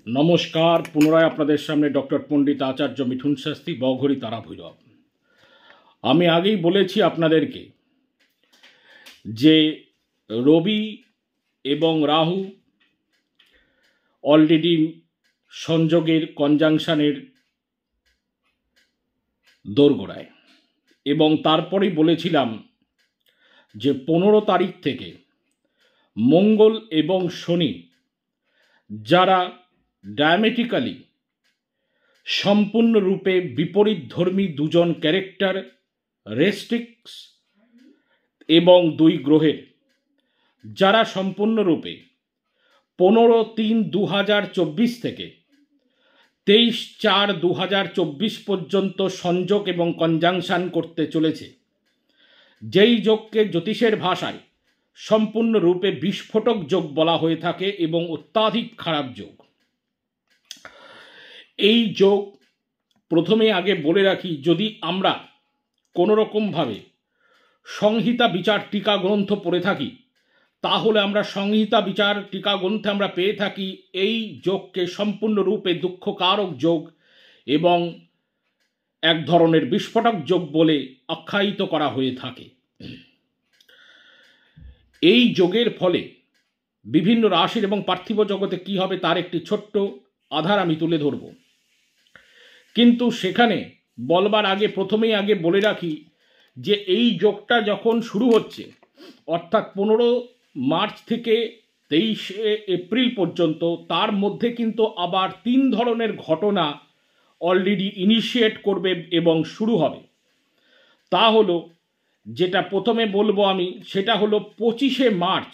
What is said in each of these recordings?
নমস্কার, পুনরায় আপনাদের সামনে ডক্টর পণ্ডিত আচার্য মিঠুন শাস্ত্রী, বঘরি তারা ভৈরব। আমি আগেই বলেছি আপনাদেরকে যে রবি এবং রাহু অলরেডি সংযোগের কনজাংশনের দোরগোড়ায়, এবং তারপরেই বলেছিলাম যে 15 তারিখ থেকে মঙ্গল এবং শনি, যারা ডায়ামেট্রিক্যালি সম্পূর্ণরূপে বিপরীতধর্মী দুজন ক্যারেক্টার রেস্ট্রিক্টস এবং দুই গ্রহের, যারা সম্পূর্ণরূপে 15-3-2024 থেকে 23-4-2024 পর্যন্ত সংযোগ এবং কনজাংশন করতে চলেছে, যেই যোগকে জ্যোতিষের ভাষায় সম্পূর্ণরূপে বিস্ফোটক যোগ বলা হয়ে থাকে এবং অত্যাধিক খারাপ যোগ। এই যোগ প্রথমে আগে বলে রাখি, যদি আমরা কোনো রকমভাবে সংহিতা বিচার টিকা গ্রন্থ পড়ে থাকি, তাহলে আমরা সংহিতা বিচার টিকা গ্রন্থে আমরা পেয়ে থাকি এই যোগকে সম্পূর্ণরূপে দুঃখকারক যোগ এবং এক ধরনের বিস্ফোটক যোগ বলে আখ্যায়িত করা হয়ে থাকে। এই যোগের ফলে বিভিন্ন রাশির এবং পার্থিব জগতে কি হবে তার একটি ছোট্ট আধার আমি তুলে ধরব, কিন্তু সেখানে বলবার আগে প্রথমেই আগে বলে রাখি যে এই যোগটা যখন শুরু হচ্ছে, অর্থাৎ 15 মার্চ থেকে 23 এপ্রিল পর্যন্ত, তার মধ্যে কিন্তু আবার 3 ধরনের ঘটনা অলরেডি ইনিশিয়েট করবে এবং শুরু হবে। তা হলো, যেটা প্রথমে বলবো আমি, সেটা হলো 25 মার্চ,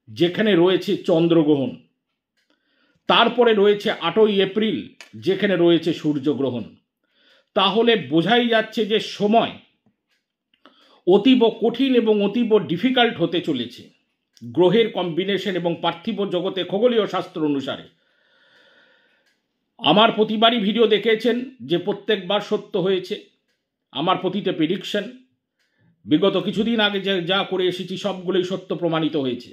যেখানে রয়েছে চন্দ্রগ্রহণ। তারপরে রয়েছে 8 এপ্রিল, যেখানে রয়েছে সূর্যগ্রহণ। তাহলে বোঝাই যাচ্ছে যে সময় অতীব কঠিন এবং অতীব ডিফিকাল্ট হতে চলেছে গ্রহের কম্বিনেশন এবং পার্থিব জগতে খগোলীয় শাস্ত্র অনুসারে। আমার প্রতিবারই ভিডিও দেখেছেন যে প্রত্যেকবার সত্য হয়েছে আমার প্রতিটা প্রেডিকশন। বিগত কিছুদিন আগে যা করে এসেছি সবগুলোই সত্য প্রমাণিত হয়েছে।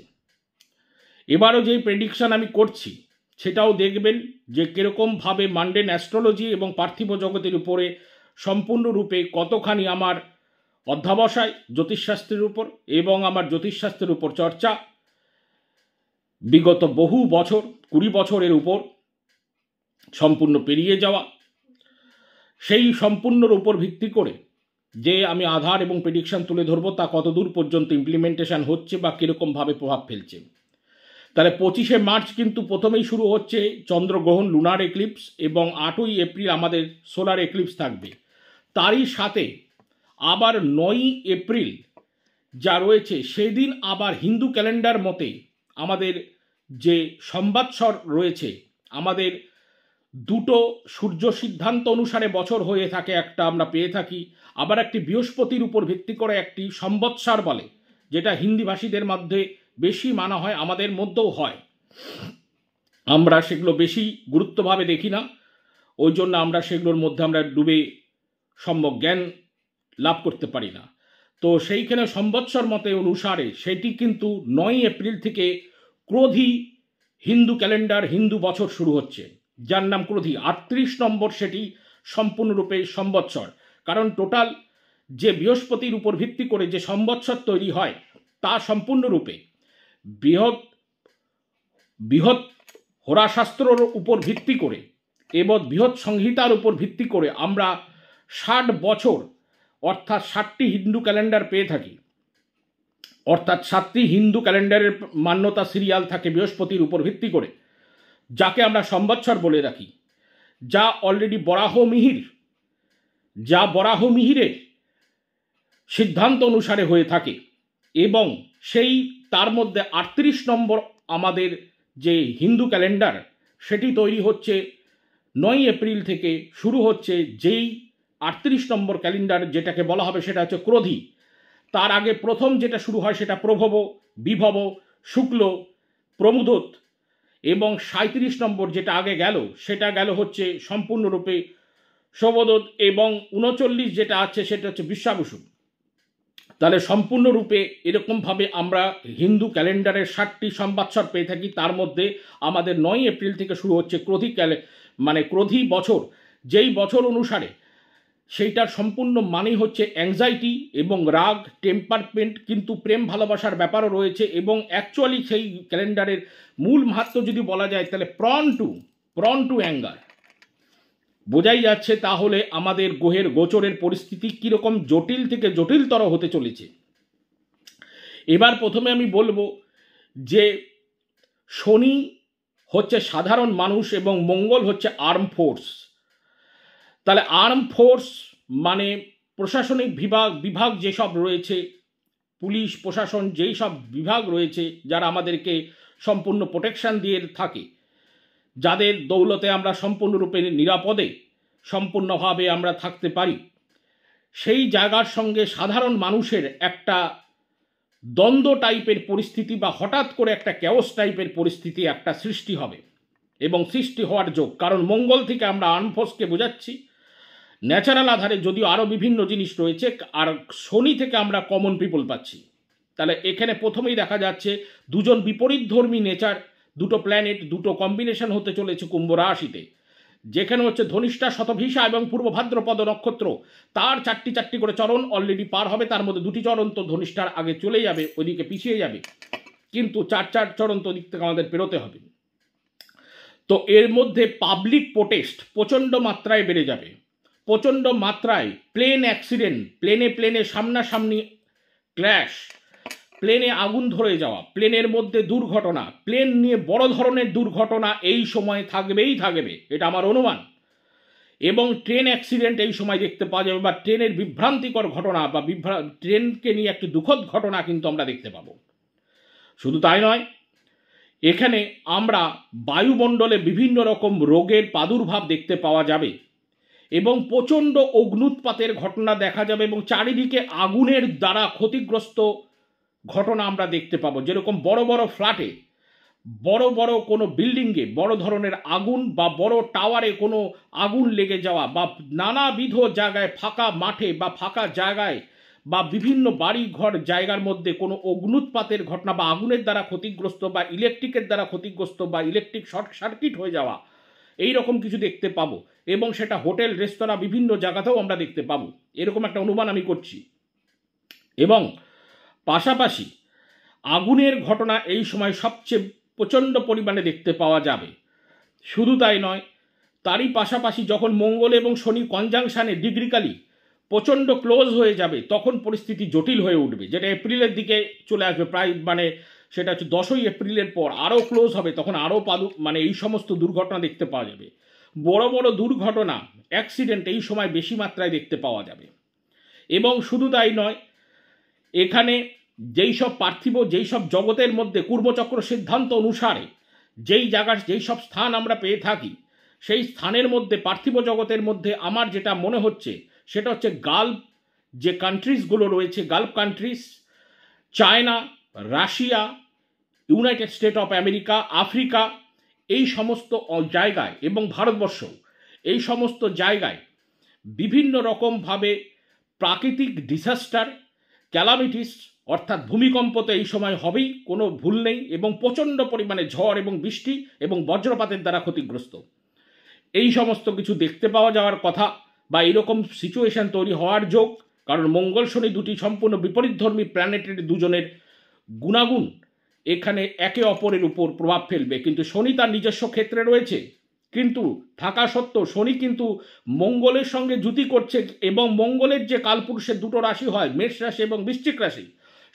এবারও যে প্রেডিকশন আমি করছি সেটাও দেখবেন যে কীরকমভাবে মান্ডেন অ্যাস্ট্রোলজি এবং পার্থিব জগতের উপরে সম্পূর্ণরূপে কতখানি আমার অধ্যাবসায় জ্যোতিষশাস্ত্রের উপর এবং আমার জ্যোতিষশাস্ত্রের উপর চর্চা বিগত বহু বছর, 20 বছরের উপর সম্পূর্ণ পেরিয়ে যাওয়া, সেই সম্পূর্ণর উপর ভিত্তি করে যে আমি আধার এবং প্রেডিকশন তুলে ধরবো তা কতদূর পর্যন্ত ইমপ্লিমেন্টেশন হচ্ছে বা কীরকমভাবে প্রভাব ফেলছে। তাহলে 25 মার্চ কিন্তু প্রথমেই শুরু হচ্ছে চন্দ্রগ্রহণ, লুনার এক্লিপস, এবং 8 এপ্রিল আমাদের সোলার এক্লিপস থাকবে। তারই সাথে আবার 9 এপ্রিল যা রয়েছে, সেদিন আবার হিন্দু ক্যালেন্ডার মতে আমাদের যে সংবৎসর রয়েছে, আমাদের দুটো সূর্য সিদ্ধান্ত অনুসারে বছর হয়ে থাকে, একটা আমরা পেয়ে থাকি, আবার একটি বৃহস্পতির উপর ভিত্তি করে একটি সংবৎসর বলে, যেটা হিন্দি ভাষীদের মধ্যে বেশি মানা হয়, আমাদের মধ্যেও হয়। আমরা সেগুলো বেশি গুরুত্বভাবে দেখি না, ওই জন্য আমরা সেগুলোর মধ্যে আমরা ডুবে সম্যক জ্ঞান লাভ করতে পারি না। তো সেইখানে সংবৎসর মতে অনুসারে সেটি কিন্তু 9 এপ্রিল থেকে ক্রোধী হিন্দু ক্যালেন্ডার, হিন্দু বছর শুরু হচ্ছে, যার নাম ক্রোধী। 38 নম্বর সেটি সম্পূর্ণরূপে সংবৎসর, কারণ টোটাল যে বৃহস্পতির উপর ভিত্তি করে যে সংবৎসর তৈরি হয় তা সম্পূর্ণরূপে বৃহৎ হোরাশাস্ত্রর উপর ভিত্তি করে এবং বৃহৎ সংহিতার উপর ভিত্তি করে আমরা 60 বছর অর্থাৎ 60টি হিন্দু ক্যালেন্ডার পেয়ে থাকি, অর্থাৎ 7টি হিন্দু ক্যালেন্ডারের মান্যতা সিরিয়াল থাকে বৃহস্পতির উপর ভিত্তি করে, যাকে আমরা সংবৎসর বলে রাখি, যা অলরেডি বরাহ মিহিরের সিদ্ধান্ত অনুসারে হয়ে থাকে। এবং সেই তার মধ্যে 38 নম্বর আমাদের যে হিন্দু ক্যালেন্ডার, সেটি তৈরি হচ্ছে 9 এপ্রিল থেকে শুরু হচ্ছে, যেই 38 নম্বর ক্যালেন্ডার যেটাকে বলা হবে সেটা হচ্ছে ক্রোধী। তার আগে প্রথম যেটা শুরু হয় সেটা প্রভব, বিভব, শুক্ল, প্রমোদত, এবং 37 নম্বর যেটা আগে গেল সেটা গেল হচ্ছে সম্পূর্ণরূপে শোভদত, এবং 39 যেটা আছে সেটা হচ্ছে বিশ্বাবসু। তাহলে সম্পূর্ণরূপে এরকমভাবে আমরা হিন্দু ক্যালেন্ডারের 60টি সংবৎসর পেয়ে থাকি। তার মধ্যে আমাদের 9 এপ্রিল থেকে শুরু হচ্ছে ক্রোধী বছর, যেই বছর অনুসারে সেইটার সম্পূর্ণ মানে হচ্ছে অ্যাংজাইটি এবং রাগ, টেম্পারমেন্ট, কিন্তু প্রেম ভালোবাসার ব্যাপারও রয়েছে। এবং অ্যাকচুয়ালি সেই ক্যালেন্ডারের মূল মাহাত্ম্য যদি বলা যায় তাহলে প্রন টু অ্যাঙ্গার বোঝাই যাচ্ছে। তাহলে আমাদের গ্রহের গোচরের পরিস্থিতি কীরকম জটিল থেকে জটিলতর হতে চলেছে। এবার প্রথমে আমি বলবো যে শনি হচ্ছে সাধারণ মানুষ এবং মঙ্গল হচ্ছে আর্ম ফোর্স। তাহলে আর্ম ফোর্স মানে প্রশাসনিক বিভাগ যেসব রয়েছে, পুলিশ প্রশাসন যেই সব বিভাগ রয়েছে, যারা আমাদেরকে সম্পূর্ণ প্রোটেকশন দিয়ে থাকে, যাদের দৌলতে আমরা সম্পূর্ণরূপে নিরাপদে সম্পূর্ণভাবে আমরা থাকতে পারি, সেই জায়গার সঙ্গে সাধারণ মানুষের একটা দ্বন্দ্ব টাইপের পরিস্থিতি বা হঠাৎ করে একটা ক্যাওস টাইপের পরিস্থিতি একটা সৃষ্টি হবে এবং সৃষ্টি হওয়ার যোগ। কারণ মঙ্গল থেকে আমরা আর্ম ফোর্সকে বোঝাচ্ছি, ন্যাচারাল আধারে যদিও আরও বিভিন্ন জিনিস রয়েছে, আর শনি থেকে আমরা কমন পিপল পাচ্ছি। তাহলে এখানে প্রথমেই দেখা যাচ্ছে দুজন বিপরীতধর্মী নেচার, দুটো প্ল্যানেট, দুটো কম্বিনেশন হতে চলেছে কুম্ভ রাশিতে, যেখানে হচ্ছে ধনিষ্ঠা, শতভিষা এবং পূর্ব ভাদ্রপদ নক্ষত্র, তার চারটি করে চরণ অলরেডি পার হবে। তার মধ্যে 2টি চরণ তো ধনিষ্ঠার আগে চলে যাবে, ওইদিকে পিছিয়ে যাবে, কিন্তু 4 চরণ তো দিক থেকে আমাদের পেরোতে হবে। তো এর মধ্যে পাবলিক প্রোটেস্ট প্রচণ্ড মাত্রায় বেড়ে যাবে, প্রচণ্ড মাত্রায় প্লেন অ্যাক্সিডেন্ট, প্লেনে সামনাসামনি ক্র্যাশ, প্লেনে আগুন ধরে যাওয়া, প্লেনের মধ্যে দুর্ঘটনা, প্লেন নিয়ে বড় ধরনের দুর্ঘটনা এই সময় থাকবে, এটা আমার অনুমান। এবং ট্রেন অ্যাক্সিডেন্ট এই সময় দেখতে পাওয়া যাবে, বা ট্রেনের বিভ্রান্তিকর ঘটনা বা ট্রেনকে নিয়ে একটি দুঃখদ ঘটনা কিন্তু আমরা দেখতে পাবো। শুধু তাই নয়, এখানে আমরা বায়ুমণ্ডলে বিভিন্ন রকম রোগের প্রাদুর্ভাব দেখতে পাওয়া যাবে এবং প্রচণ্ড অগ্নুৎপাতের ঘটনা দেখা যাবে এবং চারিদিকে আগুনের দ্বারা ক্ষতিগ্রস্ত ঘটনা আমরা দেখতে পাবো। যেরকম বড় বড় ফ্ল্যাটে, বড় কোনো বিল্ডিংয়ে বড় ধরনের আগুন, বা বড় টাওয়ারে কোনো আগুন লেগে যাওয়া, বা নানাবিধ জায়গায় ফাঁকা মাঠে বা ফাঁকা জায়গায় বা বিভিন্ন বাড়ি ঘর জায়গার মধ্যে কোনো অগ্নুৎপাতের ঘটনা বা আগুনের দ্বারা ক্ষতিগ্রস্ত বা ইলেকট্রিকের দ্বারা ক্ষতিগ্রস্ত বা ইলেকট্রিক শর্ট সার্কিট হয়ে যাওয়া, এই রকম কিছু দেখতে পাবো। এবং সেটা হোটেল, রেস্তোরাঁ, বিভিন্ন জায়গাতেও আমরা দেখতে পাবো, এরকম একটা অনুমান আমি করছি। এবং পাশাপাশি আগুনের ঘটনা এই সময় সবচেয়ে প্রচণ্ড পরিমাণে দেখতে পাওয়া যাবে। শুধু তাই নয়, তারই পাশাপাশি যখন মঙ্গল এবং শনি কনজাংশনে ডিগ্রিক্যালি প্রচণ্ড ক্লোজ হয়ে যাবে, তখন পরিস্থিতি জটিল হয়ে উঠবে, যেটা এপ্রিলের দিকে চলে আসবে প্রায়, সেটা হচ্ছে 10ই এপ্রিলের পর আরও ক্লোজ হবে, তখন আরও এই সমস্ত দুর্ঘটনা দেখতে পাওয়া যাবে। বড় বড় দুর্ঘটনা, অ্যাক্সিডেন্ট এই সময় বেশি মাত্রায় দেখতে পাওয়া যাবে। এবং শুধু তাই নয়, এখানে যেই সব জগতের মধ্যে কূর্মচক্র সিদ্ধান্ত অনুসারে যেই সব স্থান আমরা পেয়ে থাকি, সেই স্থানের মধ্যে পার্থিব জগতের মধ্যে আমার যেটা মনে হচ্ছে সেটা হচ্ছে গালফ যে কান্ট্রিজগুলো রয়েছে, Gulf countries, China, Russia, United state of America, Africa, এই সমস্ত জায়গায় এবং ভারতবর্ষ, এই সমস্ত জায়গায় বিভিন্ন রকমভাবে প্রাকৃতিক ডিসাস্টার, ক্যালামিটিস অর্থাৎ ভূমিকম্প তো এই সময় হবেই, কোনো ভুল নেই, এবং প্রচণ্ড পরিমাণে ঝড় এবং বৃষ্টি এবং বজ্রপাতের দ্বারা ক্ষতিগ্রস্ত, এই সমস্ত কিছু দেখতে পাওয়া যাওয়ার কথা বা এরকম সিচুয়েশন তৈরি হওয়ার যোগ। কারণ মঙ্গল শনি দুটি সম্পূর্ণ বিপরীতধর্মী প্ল্যানেটের দুজনের গুণাগুণ এখানে একে অপরের উপর প্রভাব ফেলবে, কিন্তু শনি তার নিজস্ব ক্ষেত্রে রয়েছে, কিন্তু থাকা সত্ত্বেও শনি কিন্তু মঙ্গলের সঙ্গে যুতি করছে, এবং মঙ্গলের যে কালপুরুষের 2টো রাশি হয়, মেষ রাশি এবং বৃশ্চিক রাশি,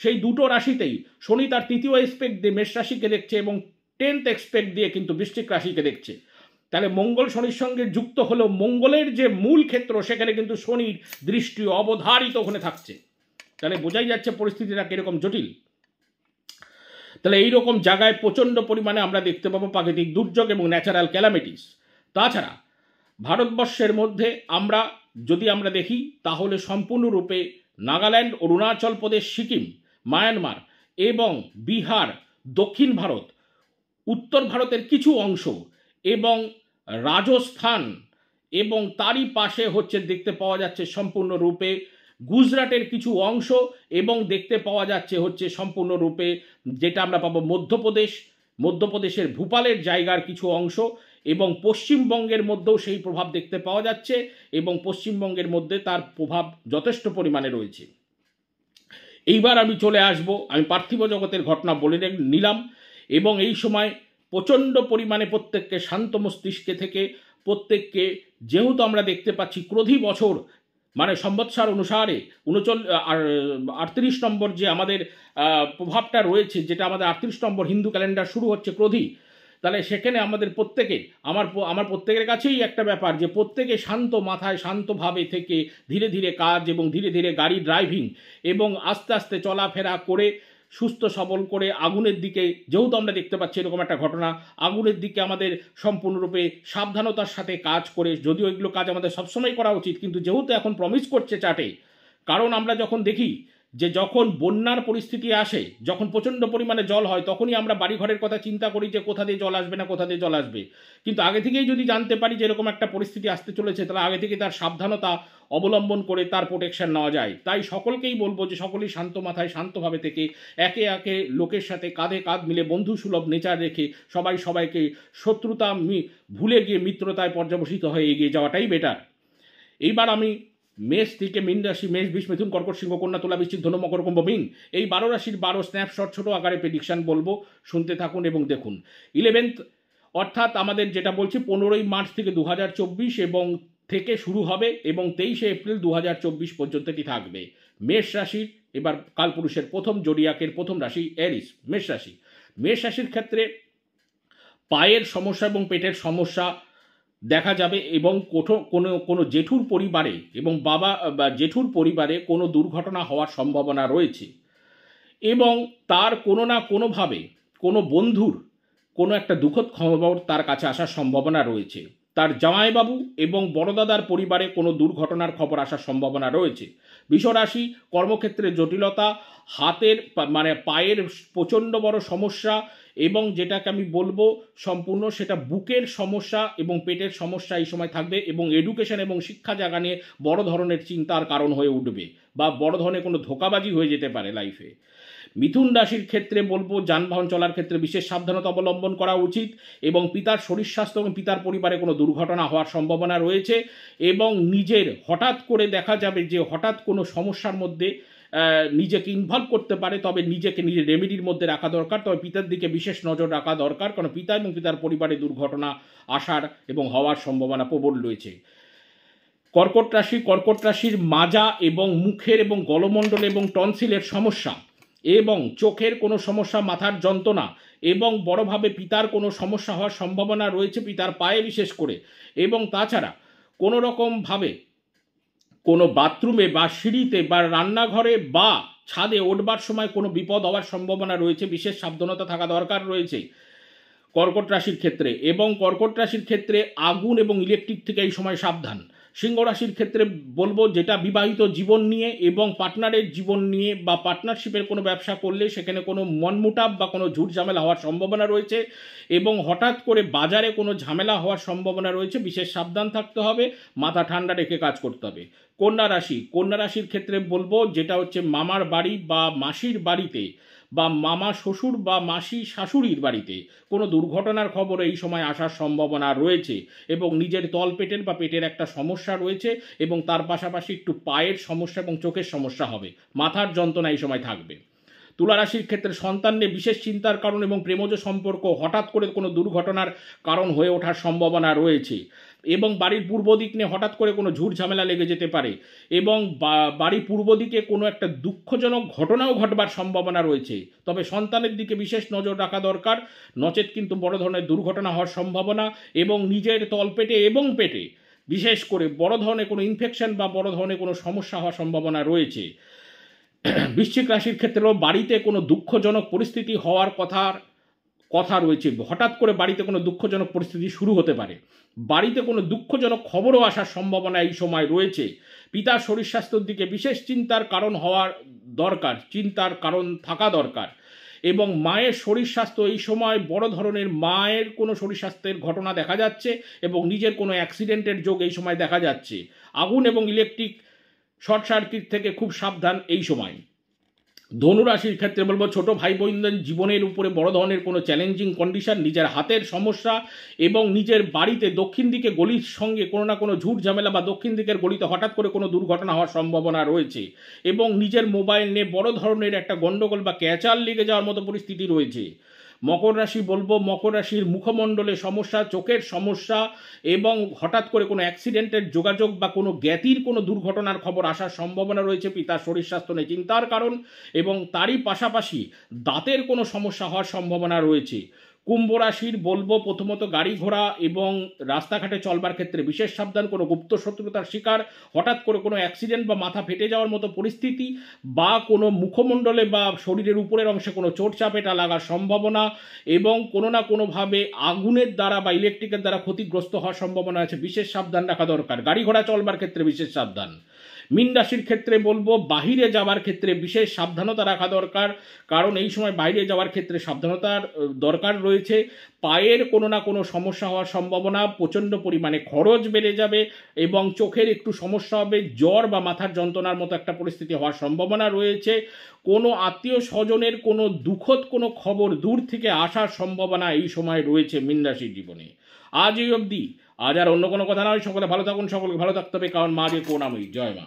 সেই 2টো রাশিতেই শনি তার 3য় এক্সপেক্ট দিয়ে মেষ রাশিকে দেখছে এবং 10th এক্সপেক্ট দিয়ে কিন্তু বৃশ্চিক রাশিকে দেখছে। তাহলে মঙ্গল শনির সঙ্গে যুক্ত হলেও মঙ্গলের যে মূল ক্ষেত্র সেখানে কিন্তু শনির দৃষ্টি অবধারিত ওখানে থাকছে। তাহলে বোঝাই যাচ্ছে পরিস্থিতিটা কীরকম জটিল। তাহলে এইরকম জায়গায় প্রচণ্ড পরিমাণে আমরা দেখতে পাবো প্রাকৃতিক দুর্যোগ এবং ন্যাচারাল ক্যালামিটিস। তাছাড়া ভারতবর্ষের মধ্যে যদি আমরা দেখি তাহলে সম্পূর্ণরূপে নাগাল্যান্ড, অরুণাচল প্রদেশ, সিকিম, মায়ানমার এবং বিহার, দক্ষিণ ভারত, উত্তর ভারতের কিছু অংশ এবং রাজস্থান, এবং তারই পাশে দেখতে পাওয়া যাচ্ছে সম্পূর্ণরূপে গুজরাটের কিছু অংশ এবং দেখতে পাওয়া যাচ্ছে হচ্ছে সম্পূর্ণরূপে যেটা আমরা পাবো মধ্যপ্রদেশের ভূপালের জায়গার কিছু অংশ এবং পশ্চিমবঙ্গের মধ্যেও সেই প্রভাব দেখতে পাওয়া যাচ্ছে এবং পশ্চিমবঙ্গের মধ্যে তার প্রভাব যথেষ্ট পরিমাণে রয়েছে। এইবার আমি চলে আসব, আমি পার্থিব জগতের ঘটনা বলে নিলাম এবং এই সময় প্রচণ্ড পরিমাণে প্রত্যেককে শান্ত মস্তিষ্কে থেকে প্রত্যেককে, যেহেতু আমরা দেখতে পাচ্ছি ক্রোধী বছর মানে সম্বৎসর অনুসারে 38 নম্বর যে আমাদের প্রভাবটা রয়েছে, যেটা আমাদের 38 নম্বর হিন্দু ক্যালেন্ডার শুরু হচ্ছে ক্রোধী, তাহলে সেখানে আমাদের প্রত্যেকে আমার প্রত্যেকের কাছেই একটা ব্যাপার যে প্রত্যেকে শান্ত মাথায় শান্তভাবে থেকে ধীরে ধীরে কাজ এবং ধীরে ধীরে গাড়ি ড্রাইভিং এবং আস্তে আস্তে চলাফেরা করে সুস্থ সবল করে আগুনের দিকে, যেহেতু আমরা দেখতে পাচ্ছি এরকম একটা ঘটনা, আগুনের দিকে আমাদের সম্পূর্ণরূপে সাবধানতার সাথে কাজ করে, যদিও এগুলো কাজ আমাদের সবসময় করা উচিত, কিন্তু যেহেতু এখন প্রমিস করছে চার্টে, কারণ আমরা যখন দেখি যে যখন বন্যার পরিস্থিতি আসে, যখন প্রচণ্ড পরিমাণে জল হয়, তখনই আমরা বাড়িঘরের কথা চিন্তা করি যে কোথা দিয়ে জল আসবে না কোথা দিয়ে জল আসবে, কিন্তু আগে থেকেই যদি জানতে পারি যে এরকম একটা পরিস্থিতি আসতে চলেছে, তাহলে আগে থেকে তার সাবধানতা অবলম্বন করে তার প্রোটেকশন নেওয়া যায়। তাই সকলকেই বলবো যে সকলেই শান্ত মাথায় শান্তভাবে থেকে একে একে লোকের সাথে কাঁধে কাঁধ মিলে বন্ধু সুলভ নেচার রেখে সবাইকে শত্রুতা ভুলে গিয়ে মিত্রতায় পর্যবসিত হয়ে এগিয়ে যাওয়াটাই বেটার। এইবার আমি মেষ থেকে মীন রাশি, মেষ, বৃষ, মিথুন, কর্কট, সিংহ, কন্যা, তুলা, বৃশ্চিক, ধনু, মকর, কুম্ভ, মীন, এই 12 রাশির 12 স্ন্যাপশট ছোট আকারে প্রেডিকশন বলবো, শুনতে থাকুন এবং দেখুন। 11th অর্থাৎ আমাদের যেটা বলছি 15ই মার্চ থেকে 2024 এবং থেকে শুরু হবে এবং 23শে এপ্রিল 2024 পর্যন্ত এটি থাকবে। মেষ রাশির এবার কালপুরুষের প্রথম জোডিয়াকের প্রথম রাশি এরিস, মেষ রাশি। মেষ রাশির ক্ষেত্রে পায়ের সমস্যা এবং পেটের সমস্যা দেখা যাবে এবং কোনো জেঠুর পরিবারে এবং বাবা বা জেঠুর পরিবারে কোনো দুর্ঘটনা হওয়ার সম্ভাবনা রয়েছে এবং তার কোনো না কোনোভাবে কোনো বন্ধুর কোনো একটা দুঃখদ খবর তার কাছে আসার সম্ভাবনা রয়েছে। তার জামাইবাবু এবং বড়দাদার পরিবারে কোনো দুর্ঘটনার খবর আসার সম্ভাবনা রয়েছে। বৃষরাশি, কর্মক্ষেত্রে জটিলতা, হাতের মানে পায়ের প্রচণ্ড বড় সমস্যা এবং যেটাকে আমি বলবো সম্পূর্ণ সেটা বুকের সমস্যা এবং পেটের সমস্যা এই সময় থাকবে এবং এডুকেশন এবং শিক্ষা জায়গা নিয়ে বড় ধরনের চিন্তার কারণ হয়ে উঠবে বা বড় ধরনের কোনো ধোঁকাবাজি হয়ে যেতে পারে লাইফে। মিথুন রাশির ক্ষেত্রে বলবো যানবাহন চলার ক্ষেত্রে বিশেষ সাবধানতা অবলম্বন করা উচিত এবং পিতার শরীর স্বাস্থ্য এবং পিতার পরিবারে কোনো দুর্ঘটনা হওয়ার সম্ভাবনা রয়েছে এবং নিজের হঠাৎ করে দেখা যাবে যে হঠাৎ কোনো সমস্যার মধ্যে নিজেকে ইনভলভ করতে পারে, তবে নিজেকে নিজের রেমেডির মধ্যে রাখা দরকার, তবে পিতার দিকে বিশেষ নজর রাখা দরকার, কারণ পিতা এবং পিতার পরিবারে দুর্ঘটনা আসার এবং হওয়ার সম্ভাবনা প্রবল রয়েছে। কর্কট রাশির মাজা এবং মুখের এবং গলমণ্ডল এবং টনসিলের সমস্যা এবং চোখের কোনো সমস্যা, মাথার যন্ত্রণা এবং বড়ভাবে পিতার কোনো সমস্যা হওয়ার সম্ভাবনা রয়েছে, পিতার পায়ে বিশেষ করে, এবং তাছাড়া কোনো রকমভাবে কোনো বাথরুমে বা সিঁড়িতে বা রান্নাঘরে বা ছাদে ওঠবার সময় কোনো বিপদ হওয়ার সম্ভাবনা রয়েছে, বিশেষ সাবধানতা থাকা দরকার রয়েছে কর্কট রাশির ক্ষেত্রে। এবং কর্কট রাশির ক্ষেত্রে আগুন এবং ইলেকট্রিক থেকে এই সময় সাবধান। সিংহ রাশির ক্ষেত্রে বলবো যেটা বিবাহিত জীবন নিয়ে এবং পার্টনারের জীবন নিয়ে বা পার্টনারশিপের কোনো ব্যবসা করলে সেখানে কোনো মনমুটাব বা কোনো ঝুট ঝামেলা হওয়ার সম্ভাবনা রয়েছে এবং হঠাৎ করে বাজারে কোনো ঝামেলা হওয়ার সম্ভাবনা রয়েছে, বিশেষ সাবধান থাকতে হবে, মাথা ঠান্ডা রেখে কাজ করতে হবে। কন্যা রাশির ক্ষেত্রে বলবো যেটা হচ্ছে মামার বাড়ি বা মাসির বাড়িতে বা মামা শ্বশুর বা মাসি শাশুড়ির বাড়িতে কোনো দুর্ঘটনার খবর এই সময় আসার সম্ভাবনা রয়েছে এবং নিজের তলপেটের বা পেটের একটা সমস্যা রয়েছে এবং তার পাশাপাশি একটু পায়ের সমস্যা এবং চোখের সমস্যা হবে, মাথার যন্ত্রণা এই সময় থাকবে। তুলা রাশির ক্ষেত্রে সন্তান নিয়ে বিশেষ চিন্তার কারণ এবং প্রেমজ সম্পর্ক হঠাৎ করে কোনো দুর্ঘটনার কারণ হয়ে ওঠার সম্ভাবনা রয়েছে এবং বাড়ির পূর্ব দিক নিয়ে হঠাৎ করে কোনো ঝুট ঝামেলা লেগে যেতে পারে এবং বাড়ির পূর্ব দিকে কোনো একটা দুঃখজনক ঘটনাও ঘটবার সম্ভাবনা রয়েছে, তবে সন্তানের দিকে বিশেষ নজর রাখা দরকার, নচেত কিন্তু বড় ধরনের দুর্ঘটনা হওয়ার সম্ভাবনা এবং নিজের তলপেটে এবং পেটে বিশেষ করে বড় ধরনের কোনো ইনফেকশন বা বড় ধরনের কোনো সমস্যা হওয়ার সম্ভাবনা রয়েছে। বৃশ্চিক রাশির ক্ষেত্রেও বাড়িতে কোনো দুঃখজনক পরিস্থিতি হওয়ার কথা রয়েছে, হঠাৎ করে বাড়িতে কোনো দুঃখজনক পরিস্থিতি শুরু হতে পারে, বাড়িতে কোনো দুঃখজনক খবরও আসার সম্ভাবনা এই সময় রয়েছে। পিতার শরীর স্বাস্থ্যের দিকে বিশেষ চিন্তার কারণ হওয়ার দরকার, চিন্তার কারণ থাকা দরকার এবং মায়ের শরীর স্বাস্থ্য এই সময় বড় ধরনের মায়ের কোনো শরীর স্বাস্থ্যের ঘটনা দেখা যাচ্ছে এবং নিজের কোনো অ্যাক্সিডেন্টের যোগ এই সময় দেখা যাচ্ছে। আগুন এবং ইলেকট্রিক শর্ট সার্কিট থেকে খুব সাবধান এই সময়। ধনুরাশির ক্ষেত্রে বলবো ছোট ভাই বোনদের জীবনের উপরে বড় ধরনের কোনো চ্যালেঞ্জিং কন্ডিশন, নিজের হাতের সমস্যা এবং নিজের বাড়িতে দক্ষিণ দিকে গলির সঙ্গে কোনো না কোনো ঝুট ঝামেলা বা দক্ষিণ দিকের গলিতে হঠাৎ করে কোনো দুর্ঘটনা হওয়ার সম্ভাবনা রয়েছে এবং নিজের মোবাইল নিয়ে বড় ধরনের একটা গণ্ডগোল বা ক্যাচাল লেগে যাওয়ার মতো পরিস্থিতি রয়েছে। মকর রাশি বলবো মকর রাশির মুখমণ্ডলে সমস্যা, চোখের সমস্যা এবং হঠাৎ করে কোনো অ্যাক্সিডেন্টের যোগাযোগ বা কোনো জ্ঞাতির কোনো দুর্ঘটনার খবর আসার সম্ভাবনা রয়েছে। পিতার শরীর স্বাস্থ্য নিয়ে চিন্তার কারণ এবং তারই পাশাপাশি দাঁতের কোনো সমস্যা হওয়ার সম্ভাবনা রয়েছে। কুম্ভ রাশির বলবো প্রথমত গাড়ি ঘোড়া এবং রাস্তাঘাটে চলবার ক্ষেত্রে বিশেষ সাবধান। কোনো গুপ্ত শত্রুতার শিকার, হঠাৎ করে কোনো অ্যাক্সিডেন্ট বা মাথা ফেটে যাওয়ার মতো পরিস্থিতি বা কোনো মুখমণ্ডলে বা শরীরের উপরের অংশে কোনো চোট চাপেটা লাগার সম্ভাবনা এবং কোনো না কোনোভাবে আগুনের দ্বারা বা ইলেকট্রিকের দ্বারা ক্ষতিগ্রস্ত হওয়ার সম্ভাবনা আছে, বিশেষ সাবধান রাখা দরকার। গাড়ি ঘোড়া চলবার ক্ষেত্রে বিশেষ সাবধান। মীন রাশির ক্ষেত্রে বলবো বাহিরে যাওয়ার ক্ষেত্রে বিশেষ সাবধানতা রাখা দরকার, কারণ এই সময় বাইরে যাওয়ার ক্ষেত্রে সাবধানতার দরকার রয়েছে। পায়ের কোনো না কোনো সমস্যা হওয়ার সম্ভাবনা, প্রচণ্ড পরিমাণে খরচ বেড়ে যাবে এবং চোখের একটু সমস্যা হবে, জ্বর বা মাথার যন্ত্রণার মতো একটা পরিস্থিতি হওয়ার সম্ভাবনা রয়েছে। কোনো আত্মীয় স্বজনের কোনো দুঃখদ কোনো খবর দূর থেকে আসার সম্ভাবনা এই সময় রয়েছে মীন রাশির জীবনে। আজ এই অবধি, আজ আর অন্য কোনো কথা নয়। সকলে ভালো থাকুন, সকলকে ভালো থাকতে হবে, কারণ মা যে করুণাময়ী। জয় মা।